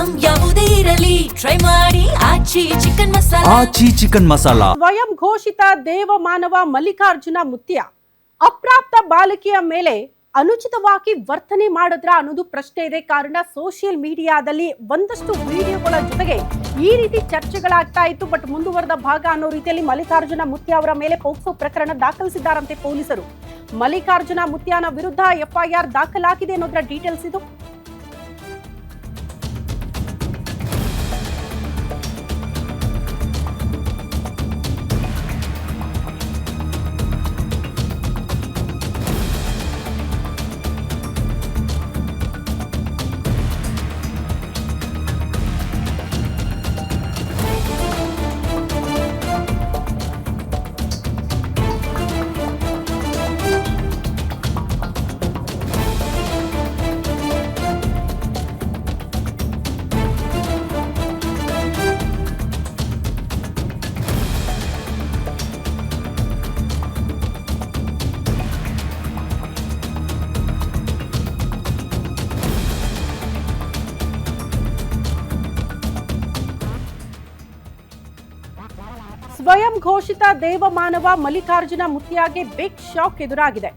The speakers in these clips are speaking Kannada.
ಐಟಂ ಯಾವುದೇ ಇರಲಿ ಟ್ರೈ ಮಾಡಿ ಆಚಿ ಚಿಕನ್ ಮಸಾಲಾ. ಆಚಿ ಚಿಕನ್ ಮಸಾಲಾ. ಸ್ವಯಂ ಘೋಷಿತ ದೇವಮಾನವ ಮಲ್ಲಿಕಾರ್ಜುನ ಮುತ್ಯ ಅಪ್ರಾಪ್ತ ಬಾಲಕಿಯ ಮೇಲೆ ಅನುಚಿತವಾಗಿ ವರ್ತನೆ ಮಾಡಿದ್ರ ಅನ್ನೋದು ಪ್ರಶ್ನೆ ಇದೆ. ಕಾರಣ ಸೋಷಿಯಲ್ ಮೀಡಿಯಾದಲ್ಲಿ ಒಂದಷ್ಟು ವಿಡಿಯೋಗಳ ಜೊತೆಗೆ ಈ ರೀತಿ ಚರ್ಚೆಗಳಾಗ್ತಾ ಇತ್ತು. ಬಟ್ ಮುಂದುವರೆದ ಭಾಗ ಅನ್ನೋ ರೀತಿಯಲ್ಲಿ ಮಲ್ಲಿಕಾರ್ಜುನ ಮುತ್ಯ ಅವರ ಮೇಲೆ ಪೋಕ್ಸೋ ಪ್ರಕರಣ ದಾಖಲಿಸಿದ್ದಾರಂತೆ ಪೊಲೀಸರು. ಮಲ್ಲಿಕಾರ್ಜುನ ಮುತ್ಯನ ವಿರುದ್ಧ ಎಫ್ಐಆರ್ ದಾಖಲಾಗಿದೆ ಅನ್ನೋದ್ರ ಡೀಟೇಲ್ಸ್ ಇದು. ಸ್ವಯಂ ಘೋಷಿತ ದೇವಮಾನವ ಮಲ್ಲಿಕಾರ್ಜುನ ಮುತ್ಯಾಗೆ ಬಿಗ್ ಶಾಕ್ ಎದುರಾಗಿದೆ.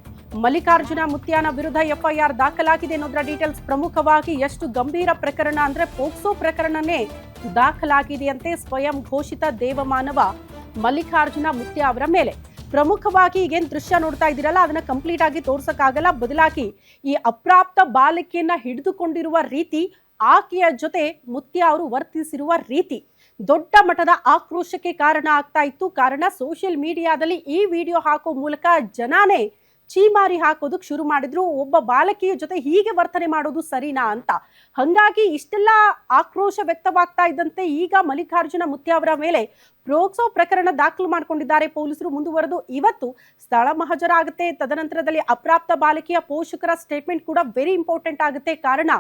ಮಲ್ಲಿಕಾರ್ಜುನ ಮುತ್ಯನ ವಿರುದ್ಧ ಎಫ್ಐಆರ್ ದಾಖಲಾಗಿದೆ ಅನ್ನೋದ್ರ ಡೀಟೇಲ್ಸ್. ಪ್ರಮುಖವಾಗಿ ಎಷ್ಟು ಗಂಭೀರ ಪ್ರಕರಣ ಅಂದ್ರೆ ಪೋಕ್ಸೋ ಪ್ರಕರಣನೇ ದಾಖಲಾಗಿದೆಯಂತೆ ಸ್ವಯಂ ಘೋಷಿತ ದೇವಮಾನವ ಮಲ್ಲಿಕಾರ್ಜುನ ಮುತ್ಯ ಅವರ ಮೇಲೆ. ಪ್ರಮುಖವಾಗಿ ಈಗೇನ್ ದೃಶ್ಯ ನೋಡ್ತಾ ಇದ್ದೀರಲ್ಲ ಅದನ್ನ ಕಂಪ್ಲೀಟ್ ಆಗಿ ತೋರ್ಸಕ್ಕಾಗಲ್ಲ. ಬದಲಾಗಿ ಈ ಅಪ್ರಾಪ್ತ ಬಾಲಕಿಯನ್ನ ಹಿಡಿದುಕೊಂಡಿರುವ ರೀತಿ, ಆಕೆಯ ಜೊತೆ ಮುತ್ಯ ಅವರು ವರ್ತಿಸಿರುವ ರೀತಿ ದೊಡ್ಡ ಮಟ್ಟದ ಆಕ್ರೋಶಕ್ಕೆ ಕಾರಣ ಆಗ್ತಾ ಇತ್ತು. ಕಾರಣ ಸೋಷಿಯಲ್ ಮೀಡಿಯಾದಲ್ಲಿ ಈ ವಿಡಿಯೋ ಹಾಕೋ ಮೂಲಕ ಜನಾನೇ ಚೀಮಾರಿ ಹಾಕೋದಕ್ಕೆ ಶುರು ಮಾಡಿದ್ರು. ಒಬ್ಬ ಬಾಲಕಿಯ ಜೊತೆ ಹೀಗೆ ವರ್ತನೆ ಮಾಡೋದು ಸರಿನಾ ಅಂತ. ಹಂಗಾಗಿ ಇಷ್ಟೆಲ್ಲ ಆಕ್ರೋಶ ವ್ಯಕ್ತವಾಗ್ತಾ ಇದ್ದಂತೆ ಈಗ ಮಲ್ಲಿಕಾರ್ಜುನ ಮುತ್ಯ ಅವರ ಮೇಲೆ ಪೋಕ್ಸೋ ಪ್ರಕರಣ ದಾಖಲು ಮಾಡಿಕೊಂಡಿದ್ದಾರೆ ಪೊಲೀಸರು. ಮುಂದುವರೆದು ಇವತ್ತು ಸ್ಥಳ ಮಹಜರ ಆಗುತ್ತೆ. ತದನಂತರದಲ್ಲಿ ಅಪ್ರಾಪ್ತ ಬಾಲಕಿಯ ಪೋಷಕರ ಸ್ಟೇಟ್ಮೆಂಟ್ ಕೂಡ ವೆರಿ ಇಂಪಾರ್ಟೆಂಟ್ ಆಗುತ್ತೆ. ಕಾರಣ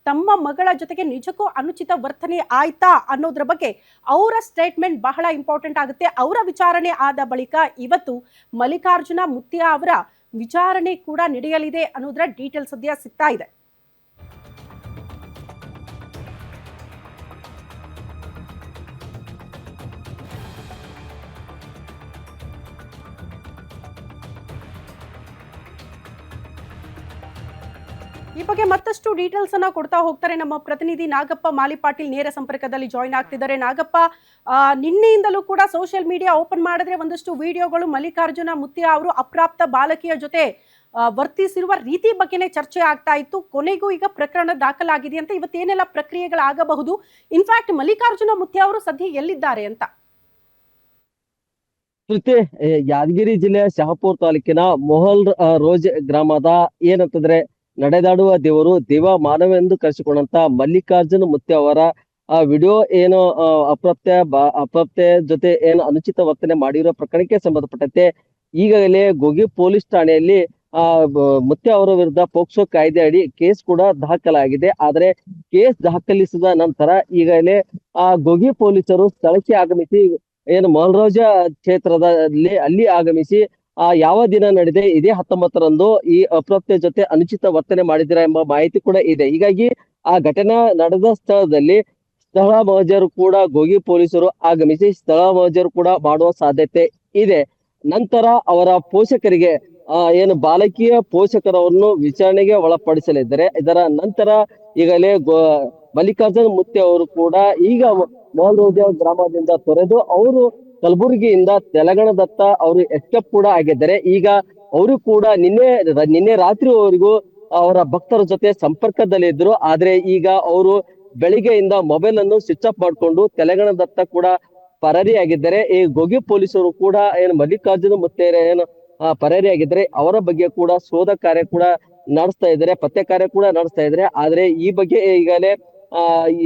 ತಮ್ಮ ಮಗಳ ಜೊತೆಗೆ ನಿಜಕ್ಕೂ ಅನುಚಿತ ವರ್ತನೆ ಆಯ್ತಾ ಅನ್ನೋದ್ರ ಬಗ್ಗೆ ಅವರ ಸ್ಟೇಟ್ಮೆಂಟ್ ಬಹಳ ಇಂಪಾರ್ಟೆಂಟ್ ಆಗುತ್ತೆ. ಅವರ ವಿಚಾರಣೆ ಆದ ಬಳಿಕ ಇವತ್ತು ಮಲ್ಲಿಕಾರ್ಜುನ ಮುತ್ಯ ಅವರ ವಿಚಾರಣೆ ಕೂಡ ನಡೆಯಲಿದೆ ಅನ್ನೋದ್ರ ಡೀಟೇಲ್ ಸದ್ಯ ಸಿಗ್ತಾ ಇದೆ. ಈ ಬಗ್ಗೆ ಮತ್ತಷ್ಟು ಡೀಟೇಲ್ಸ್ ಅನ್ನ ಕೊಡ್ತಾ ಹೋಗ್ತಾರೆ ನಮ್ಮ ಪ್ರತಿನಿಧಿ ನಾಗಪ್ಪ ಮಾಲಿಪಾಟೀಲ್ ನೇರ ಸಂಪರ್ಕದಲ್ಲಿ ಜಾಯಿನ್ ಆಗ್ತಿದ್ದಾರೆ. ನಾಗಪ್ಪ, ನಿನ್ನೆಯಿಂದಲೂ ಕೂಡ ಸೋಷಿಯಲ್ ಮೀಡಿಯಾ ಓಪನ್ ಮಾಡಿದ್ರೆ ಒಂದಷ್ಟು ವಿಡಿಯೋಗಳು ಮಲ್ಲಿಕಾರ್ಜುನ ಮುತ್ಯ ಅವರು ಅಪ್ರಾಪ್ತ ಬಾಲಕಿಯ ಜೊತೆ ವರ್ತಿಸಿರುವ ರೀತಿ ಬಗ್ಗೆನೇ ಚರ್ಚೆ ಆಗ್ತಾ ಇತ್ತು. ಕೊನೆಗೂ ಈಗ ಪ್ರಕರಣ ದಾಖಲಾಗಿದೆ ಅಂತ. ಇವತ್ತೇನೆಲ್ಲ ಪ್ರಕ್ರಿಯೆಗಳಾಗಬಹುದು? ಇನ್ಫ್ಯಾಕ್ಟ್ ಮಲ್ಲಿಕಾರ್ಜುನ ಮುತ್ಯ ಅವರು ಸದ್ಯ ಎಲ್ಲಿದ್ದಾರೆ ಅಂತ? ಯಾದಗಿರಿ ಜಿಲ್ಲೆಯ ಶಹಾಪುರ ತಾಲೂಕಿನ ಮೊಹಲ್ ರೋಜ್ ಗ್ರಾಮದ ಏನಂತಂದ್ರೆ ನಡೆದಾಡುವ ದೇವರು ದೇವ ಮಾನವ ಎಂದು ಕರೆಸಿಕೊಂಡಂತ ಮಲ್ಲಿಕಾರ್ಜುನ ಮುತ್ಯ ಅವರ ವಿಡಿಯೋ ಏನು ಅಪ್ರಾಪ್ತೆ ಜೊತೆ ಏನು ಅನುಚಿತ ವರ್ತನೆ ಮಾಡಿರೋ ಪ್ರಕರಣಕ್ಕೆ ಸಂಬಂಧಪಟ್ಟಂತೆ ಈಗಾಗಲೇ ಗೋಗಿ ಪೊಲೀಸ್ ಠಾಣೆಯಲ್ಲಿ ಮುತ್ಯ ಅವರ ವಿರುದ್ಧ ಪೋಕ್ಸೋ ಕಾಯ್ದೆ ಅಡಿ ಕೇಸ್ ಕೂಡ ದಾಖಲಾಗಿದೆ. ಆದ್ರೆ ಕೇಸ್ ದಾಖಲಿಸಿದ ನಂತರ ಈಗಾಗಲೇ ಗೋಗಿ ಪೊಲೀಸರು ಸ್ಥಳಕ್ಕೆ ಆಗಮಿಸಿ ಏನು ಮಲ್ರೋಜ ಕ್ಷೇತ್ರದಲ್ಲಿ ಅಲ್ಲಿ ಆಗಮಿಸಿ ಯಾವ ದಿನ ನಡೆದಿದೆ, ಇದೇ 19ರಂದು ಈ ಅಪ್ರಾಪ್ತೆ ಜೊತೆ ಅನುಚಿತ ವರ್ತನೆ ಮಾಡಿದಿರಾ ಎಂಬ ಮಾಹಿತಿ ಕೂಡ ಇದೆ. ಹೀಗಾಗಿ ಆ ಘಟನೆ ನಡೆದ ಸ್ಥಳದಲ್ಲಿ ಸ್ಥಳ ಮಹಜರು ಕೂಡ ಗೋಗಿ ಪೊಲೀಸರು ಆಗಮಿಸಿ ಸ್ಥಳ ಮಹಜರು ಕೂಡ ಮಾಡುವ ಸಾಧ್ಯತೆ ಇದೆ. ನಂತರ ಅವರ ಪೋಷಕರಿಗೆ ಏನು ಬಾಲಕಿಯ ಪೋಷಕರವನ್ನು ವಿಚಾರಣೆಗೆ ಒಳಪಡಿಸಲಿದ್ದಾರೆ. ಇದರ ನಂತರ ಈಗಲೇ ಮಲ್ಲಿಕಾರ್ಜುನ ಮುತ್ಯ ಅವರು ಕೂಡ ಈಗ ಮೊಹಲ್ರೋಜ ಗ್ರಾಮದಿಂದ ತೊರೆದು ಅವರು ಕಲಬುರಗಿಯಿಂದ ತೆಲಂಗಾಣದತ್ತ ಅವರು ಎಸ್ಕೇಪ್ ಕೂಡ ಆಗಿದ್ದಾರೆ. ಈಗ ಅವರು ಕೂಡ ನಿನ್ನೆ ರಾತ್ರಿವರೆಗೂ ಅವರ ಭಕ್ತರ ಜೊತೆ ಸಂಪರ್ಕದಲ್ಲಿದ್ರು. ಆದ್ರೆ ಈಗ ಅವರು ಬೆಳಿಗ್ಗೆಯಿಂದ ಮೊಬೈಲ್ ಅನ್ನು ಸ್ವಿಚ್ ಆಫ್ ಮಾಡಿಕೊಂಡು ತೆಲಂಗಾಣದತ್ತ ಕೂಡ ಪರಾರಿಯಾಗಿದ್ದಾರೆ. ಈ ಗೋಗಿ ಪೊಲೀಸರು ಕೂಡ ಏನು ಮಲ್ಲಿಕಾರ್ಜುನ ಮುತ್ಯ ಏನು ಪರಾರಿಯಾಗಿದ್ದಾರೆ, ಅವರ ಬಗ್ಗೆ ಕೂಡ ಶೋಧ ಕಾರ್ಯ ಕೂಡ ನಡೆಸ್ತಾ ಇದ್ದಾರೆ, ಪತ್ತೆ ಕಾರ್ಯ ಕೂಡ ನಡೆಸ್ತಾ ಇದ್ದಾರೆ. ಆದ್ರೆ ಈ ಬಗ್ಗೆ ಈಗಲೇ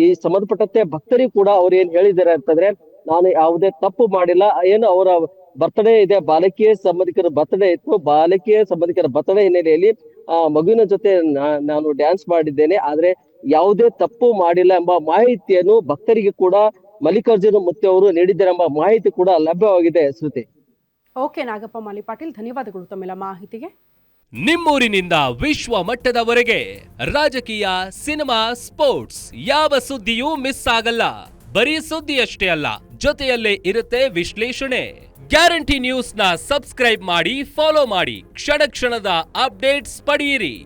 ಈ ಸಂಬಂಧಪಟ್ಟಂತೆ ಭಕ್ತರಿಗೂ ಕೂಡ ಅವ್ರು ಏನ್ ಹೇಳಿದ್ದಾರೆ ಅಂತಂದ್ರೆ, ನಾನು ಯಾವುದೇ ತಪ್ಪು ಮಾಡಿಲ್ಲ, ಏನು ಅವರ ಬರ್ತ್ಡೇ ಇದೆ, ಬಾಲಕಿಯ ಸಂಬಂಧಿಕರ ಬರ್ತ್ಡೇ ಇತ್ತು, ಬಾಲಕಿಯ ಸಂಬಂಧಿಕರ ಬರ್ತ್ಡೇ ಹಿನ್ನೆಲೆಯಲ್ಲಿ ಮಗುವಿನ ಜೊತೆ ನಾನು ಡ್ಯಾನ್ಸ್ ಮಾಡಿದ್ದೇನೆ, ಆದ್ರೆ ಯಾವುದೇ ತಪ್ಪು ಮಾಡಿಲ್ಲ ಎಂಬ ಮಾಹಿತಿಯನ್ನು ಭಕ್ತರಿಗೆ ಕೂಡ ಮಲ್ಲಿಕಾರ್ಜುನ ಮುತ್ಯ ಅವರು ನೀಡಿದ್ದಾರೆ ಎಂಬ ಮಾಹಿತಿ ಕೂಡ ಲಭ್ಯವಾಗಿದೆ. ಶ್ರುತಿ. ಓಕೆ ನಾಗಪ್ಪ ಮಾಲಿಪಾಟೀಲ್, ಧನ್ಯವಾದಗಳು ತಮ್ಮೆಲ್ಲ ಮಾಹಿತಿಗೆ. ನಿಮ್ಮೂರಿನಿಂದ ವಿಶ್ವ ಮಟ್ಟದವರೆಗೆ ರಾಜಕೀಯ, ಸಿನಿಮಾ, ಸ್ಪೋರ್ಟ್ಸ್ ಯಾವ ಸುದ್ದಿಯೂ ಮಿಸ್ ಆಗಲ್ಲ. ಬರೀ ಸುದ್ದಿಯಷ್ಟೇ ಅಲ್ಲ, ಜೊತೆಯಲ್ಲೇ ಇರುತ್ತೆ ವಿಶ್ಲೇಷಣೆ. ಗ್ಯಾರಂಟಿ ನ್ಯೂಸ್ ನ ಸಬ್ಸ್ಕ್ರೈಬ್ ಮಾಡಿ, ಫಾಲೋ ಮಾಡಿ, ಕ್ಷಣ ಕ್ಷಣದ ಅಪ್ಡೇಟ್ಸ್ ಪಡೆಯಿರಿ.